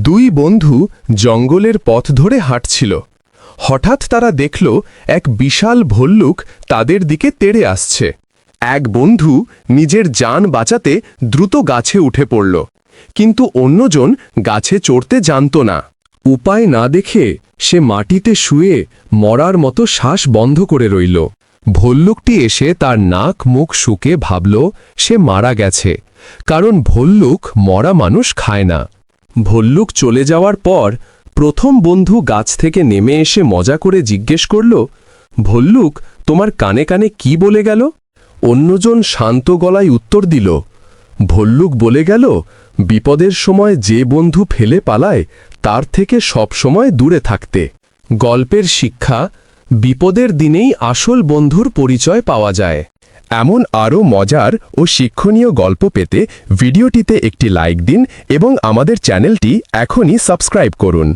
দুই বন্ধু জঙ্গলের পথ ধরে হাঁটছিল। হঠাৎ তারা দেখল এক বিশাল ভল্লুক তাদের দিকে তেড়ে আসছে। এক বন্ধু নিজের জান বাঁচাতে দ্রুত গাছে উঠে পড়ল, কিন্তু অন্যজন গাছে চড়তে জানত না। উপায় না দেখে সে মাটিতে শুয়ে মরার মতো শ্বাস বন্ধ করে রইল। ভল্লুকটি এসে তার নাক মুখ শুকে ভাবল সে মারা গেছে, কারণ ভল্লুক মরা মানুষ খায় না। ভল্লুক চলে যাওয়ার পর প্রথম বন্ধু গাছ থেকে নেমে এসে মজা করে জিজ্ঞেস করল, ভল্লুক তোমার কানে কানে কি বলে গেল? অন্যজন শান্ত গলায় উত্তর দিল, ভল্লুক বলে গেল, বিপদের সময় যে বন্ধু ফেলে পালায় তার থেকে সব সময় দূরে থাকতে। গল্পের শিক্ষা: বিপদের দিনেই আসল বন্ধুর পরিচয় পাওয়া যায়। এমন আরও মজার ও শিক্ষণীয় গল্প পেতে ভিডিওটিতে একটি লাইক দিন এবং আমাদের চ্যানেলটি এখনই সাবস্ক্রাইব করুন।